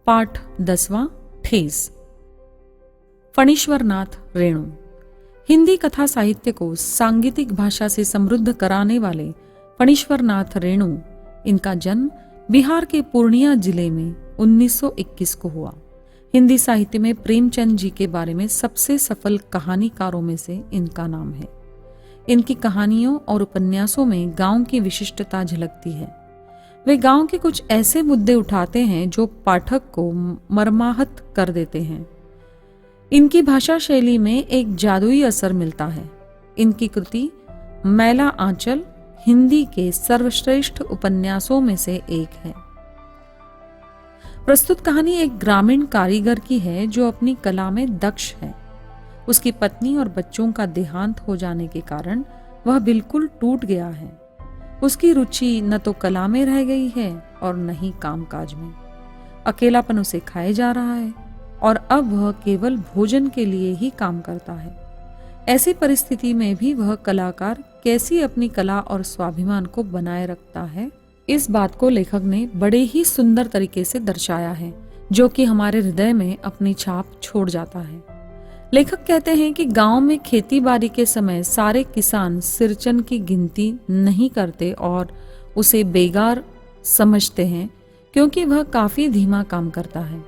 पाठ 10वां ठेस। फणीश्वरनाथ रेणु हिंदी कथा साहित्य को सांगीतिक भाषा से समृद्ध कराने वाले फणीश्वरनाथ रेणु, इनका जन्म बिहार के पूर्णिया जिले में 1921 को हुआ। हिंदी साहित्य में प्रेमचंद जी के बारे में सबसे सफल कहानीकारों में से इनका नाम है। इनकी कहानियों और उपन्यासों में गांव की विशिष्टता झलकती है। वे गांव के कुछ ऐसे मुद्दे उठाते हैं जो पाठक को मर्माहत कर देते हैं। इनकी भाषा शैली में एक जादुई असर मिलता है। इनकी कृति मैला आंचल हिंदी के सर्वश्रेष्ठ उपन्यासों में से एक है। प्रस्तुत कहानी एक ग्रामीण कारीगर की है जो अपनी कला में दक्ष है। उसकी पत्नी और बच्चों का देहांत हो जाने के कारण वह बिल्कुल टूट गया है। उसकी रुचि न तो कला में रह गई है और न ही कामकाज में। अकेलापन उसे खाए जा रहा है और अब वह केवल भोजन के लिए ही काम करता है। ऐसी परिस्थिति में भी वह कलाकार कैसी अपनी कला और स्वाभिमान को बनाए रखता है, इस बात को लेखक ने बड़े ही सुंदर तरीके से दर्शाया है, जो कि हमारे हृदय में अपनी छाप छोड़ जाता है। लेखक कहते हैं कि गांव में खेती बाड़ी के समय सारे किसान सिरचन की गिनती नहीं करते और उसे बेगार समझते हैं, क्योंकि वह काफी धीमा काम करता है।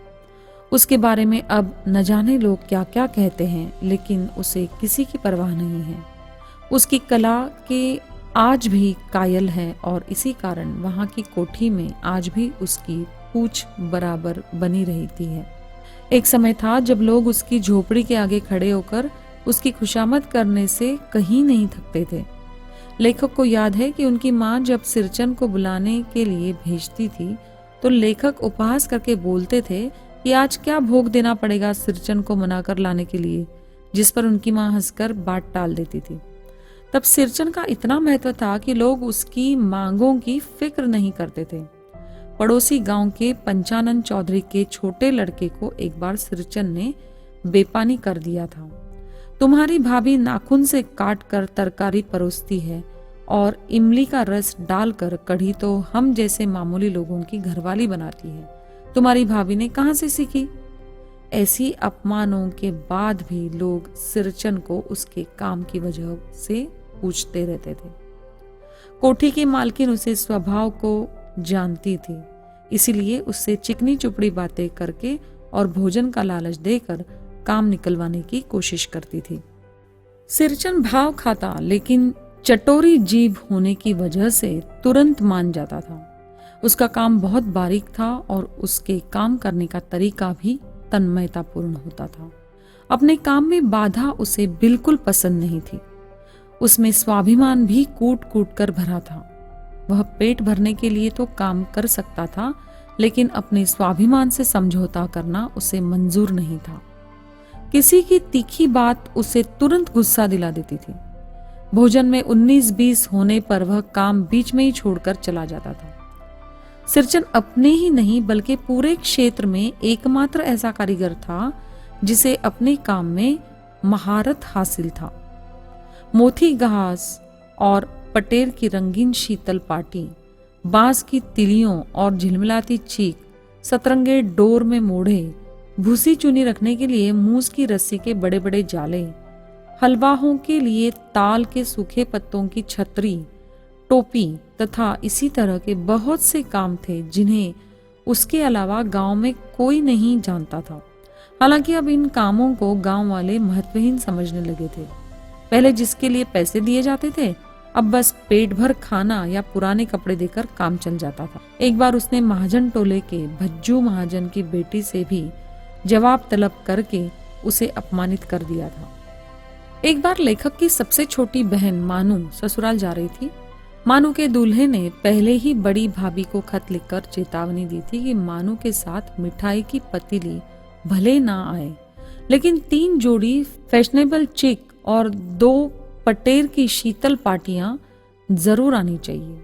उसके बारे में अब न जाने लोग क्या क्या कहते हैं, लेकिन उसे किसी की परवाह नहीं है। उसकी कला के आज भी कायल है और इसी कारण वहां की कोठी में आज भी उसकी पूछ बराबर बनी रहती है। एक समय था जब लोग उसकी झोपड़ी के आगे खड़े होकर उसकी खुशामद करने से कहीं नहीं थकते थे। लेखक को याद है कि उनकी माँ जब सिरचन को बुलाने के लिए भेजती थी तो लेखक उपहास करके बोलते थे कि आज क्या भोग देना पड़ेगा सिरचन को मनाकर लाने के लिए, जिस पर उनकी माँ हंसकर बात टाल देती थी। तब सिरचन का इतना महत्व था कि लोग उसकी मांगों की फिक्र नहीं करते थे। पड़ोसी गांव के पंचानन चौधरी के छोटे लड़के को एक बार सिरचन ने बेपानी कर दिया था। तुम्हारी भाभी नाखून से काट कर तरकारी परोसती है और इमली का रस डालकर कढ़ी तो हम जैसे मामूली लोगों की घरवाली बनाती है। तुम्हारी भाभी ने कहां से सीखी? ऐसी अपमानों के बाद भी लोग सिरचन को उसके काम की वजह से पूछते रहते थे। कोठी की मालकिन उसे स्वभाव को जानती थी, इसीलिए उससे चिकनी चुपड़ी बातें करके और भोजन का लालच देकर काम निकलवाने की कोशिश करती थी। सिरचन भाव खाता, लेकिन चटोरी जीभ होने की वजह से तुरंत मान जाता था। उसका काम बहुत बारीक था और उसके काम करने का तरीका भी तन्मयतापूर्ण होता था। अपने काम में बाधा उसे बिल्कुल पसंद नहीं थी। उसमें स्वाभिमान भी कूट कूट कर भरा था। वह पेट भरने के लिए तो काम कर सकता था, लेकिन अपने स्वाभिमान से समझौता करना उसे मंजूर नहीं था। किसी की तीखी बात उसे तुरंत गुस्सा दिला देती थी। भोजन में 19-20 होने पर वह काम बीच में ही छोड़कर चला जाता था। सिरचन अपने ही नहीं बल्कि पूरे क्षेत्र में एकमात्र ऐसा कारीगर था जिसे अपने काम में महारत हासिल था। मोथी घास और पटेर की रंगीन शीतल पाटी, बांस की तिलियों और झिलमिलाती चीक, सतरंगे डोर में मोढ़े, भूसी चुनी रखने के लिए मूस की रस्सी के बड़े बड़े जाले, हलवाहों के लिए ताल के सूखे पत्तों की छतरी, टोपी तथा इसी तरह के बहुत से काम थे जिन्हें उसके अलावा गांव में कोई नहीं जानता था। हालांकि अब इन कामों को गांव वाले महत्वहीन समझने लगे थे। पहले जिसके लिए पैसे दिए जाते थे, अब बस पेट भर खाना या पुराने कपड़े देकर काम चल जाता था। एक बार उसने महाजन टोले के भज्जू महाजन की बेटी से भी जवाब तलब करके उसे अपमानित कर दिया था। एक बार लेखक की सबसे छोटी बहन मानू ससुराल जा रही थी। मानू के दूल्हे ने पहले ही बड़ी भाभी को खत लिखकर चेतावनी दी थी कि मानू के साथ मिठाई की पतीली भले ना आए, लेकिन 3 जोड़ी फैशनेबल चिक और 2 पटेर की शीतल पाटियां जरूर आनी चाहिए।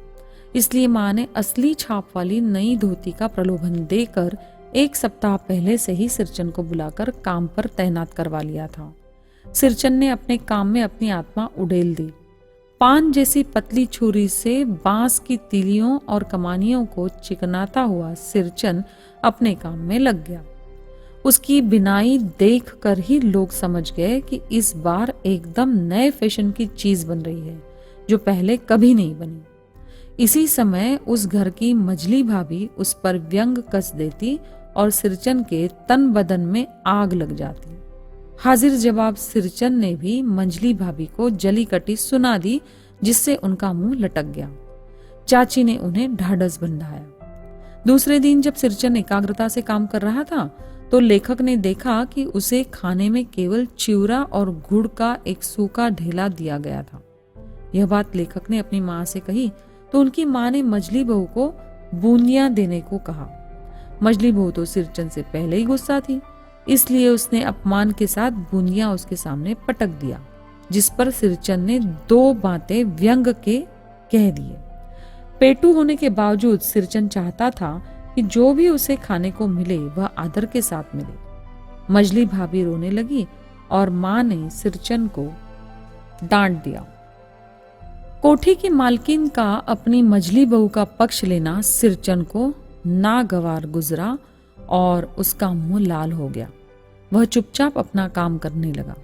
इसलिए माँ ने असली छाप वाली नई धोती का प्रलोभन देकर 1 सप्ताह पहले से ही सिरचन को बुलाकर काम पर तैनात करवा लिया था। सिरचन ने अपने काम में अपनी आत्मा उड़ेल दी। पान जैसी पतली छुरी से बांस की तीलियों और कमानियों को चिकनाता हुआ सिरचन अपने काम में लग गया। उसकी बिनाई देखकर ही लोग समझ गए कि इस बार एकदम नए फैशन की चीज बन रही है, जो पहले कभी नहीं बनी। इसी समय उस घर की मझली भाभी उस पर व्यंग कस देती और सिरचन के तन बदन में आग लग जाती। हाजिर जवाब सिरचन ने भी मंझली भाभी को जली कटी सुना दी, जिससे उनका मुंह लटक गया। चाची ने उन्हें ढाढ़स बंधाया। दूसरे दिन जब सिरचन एकाग्रता से काम कर रहा था तो लेखक ने देखा कि उसे खाने में केवल चिवड़ा और गुड़ का एक सूखा ढेला दिया गया था। यह बात लेखक ने अपनी माँ से कही तो उनकी माँ ने मझली बहू को बूंदियां देने को कहा। मझली बहू तो सिरचन से पहले ही गुस्सा थी, इसलिए उसने अपमान के साथ बूंदियां उसके सामने पटक दिया, जिस पर सिरचन ने 2 बातें व्यंग के कह दिए। पेटू होने के बावजूद सिरचन चाहता था कि जो भी उसे खाने को मिले वह आदर के साथ मिले। मझली भाभी रोने लगी और माँ ने सिरचन को डांट दिया। कोठी की मालकिन का अपनी मझली बहू का पक्ष लेना सिरचन को नागवार गुजरा और उसका मुंह लाल हो गया। वह चुपचाप अपना काम करने लगा।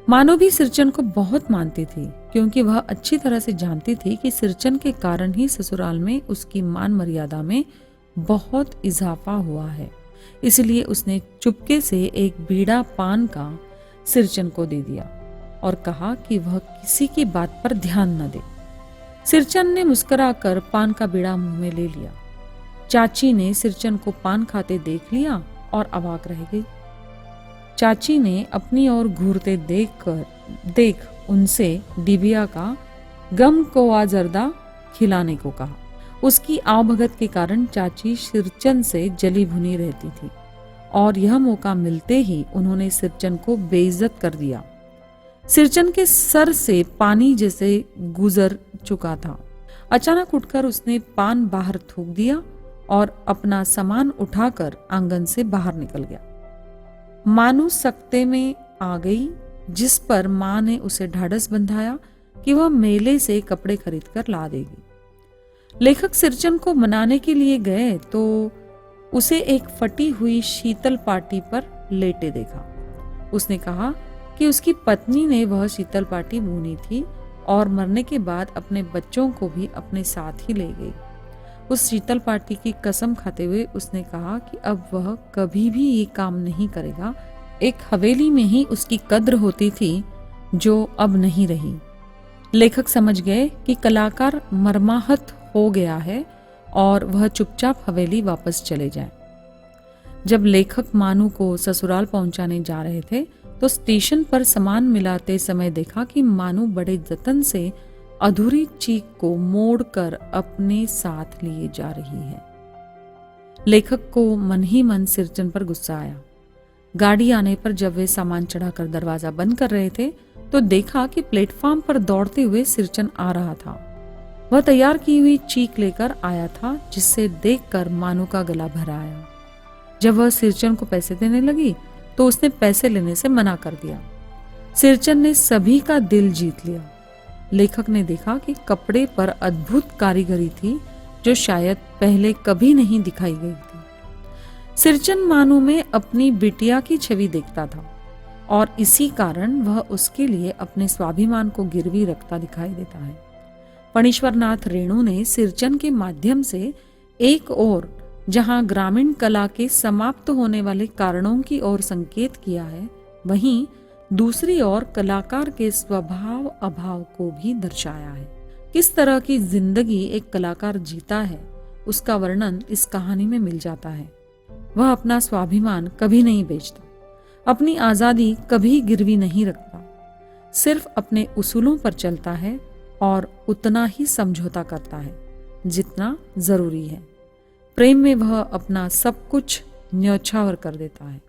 मानो भी सिरचन को बहुत मानती थी, क्योंकि वह अच्छी तरह से जानती थी कि सिरचन के कारण ही ससुराल में उसकी मान मर्यादा में बहुत इजाफा हुआ है। इसलिए उसने चुपके से एक बीड़ा पान का सिरचन को दे दिया और कहा कि वह किसी की बात पर ध्यान न दे। सिरचन ने मुस्कुराकर पान का बीड़ा मुंह में ले लिया। चाची ने सिरचन को पान खाते देख लिया और अवाक रह गई। चाची ने अपनी ओर घूरते देख उनसे डिबिया का गम कोआ जर्दा खिलाने को कहा। उसकी आवभगत के कारण चाची सिरचन से जली भुनी रहती थी और यह मौका मिलते ही उन्होंने सिरचन को बेइज्जत कर दिया। सिरचन के सर से पानी जैसे गुजर चुका था। अचानक उठकर उसने पान बाहर थूक दिया और अपना सामान उठाकर आंगन से बाहर निकल गया। मानू सकते में आ गई, जिस पर माँ ने उसे ढाढ़स बंधाया कि वह मेले से कपड़े खरीदकर ला देगी। लेखक सिरचन को मनाने के लिए गए तो उसे एक फटी हुई शीतल पाटी पर लेटे देखा। उसने कहा कि उसकी पत्नी ने वह शीतल पाटी बुनी थी और मरने के बाद अपने बच्चों को भी अपने साथ ही ले गई। उस शीतल पाटी की कसम खाते हुए उसने कहा कि अब वह कभी भी ये काम नहीं करेगा। एक हवेली में ही उसकी कद्र होती थी, जो अब नहीं रही। लेखक समझ गए कि कलाकार मर्माहत हो गया है और वह चुपचाप हवेली वापस चले जाए। जब लेखक मानू को ससुराल पहुंचाने जा रहे थे तो स्टेशन पर सामान मिलाते समय देखा कि मानू बड़े जतन से अधूरी चीख को मोड़कर अपने साथ लिए जा रही है। लेखक को मन ही मन सिरचन पर गुस्सा आया। गाड़ी आने पर जब वे सामान चढ़ाकर दरवाजा बंद कर रहे थे तो देखा कि प्लेटफॉर्म पर दौड़ते हुए सिरचन आ रहा था। वह तैयार की हुई चीख लेकर आया था, जिससे देखकर मानू का गला भर आया। जब वह सिरचन को पैसे देने लगी तो उसने पैसे लेने से मना कर दिया। सिरचन ने सभी का दिल जीत लिया। लेखक ने देखा कि कपड़े पर अद्भुत कारीगरी थी, जो शायद पहले कभी नहीं दिखाई गई थी। सिरचन मानू में अपनी बिटिया की छवि देखता था और इसी कारण वह उसके लिए अपने स्वाभिमान को गिरवी रखता दिखाई देता है। फणीश्वरनाथ रेणु ने सिरचन के माध्यम से एक और जहां ग्रामीण कला के समाप्त होने वाले कारणों की ओर संकेत किया है, वहीं दूसरी ओर कलाकार के स्वभाव अभाव को भी दर्शाया है। किस तरह की जिंदगी एक कलाकार जीता है, उसका वर्णन इस कहानी में मिल जाता है। वह अपना स्वाभिमान कभी नहीं बेचता, अपनी आजादी कभी गिरवी नहीं रखता, सिर्फ अपने उसूलों पर चलता है और उतना ही समझौता करता है जितना जरूरी है। प्रेम में वह अपना सब कुछ न्यौछावर कर देता है।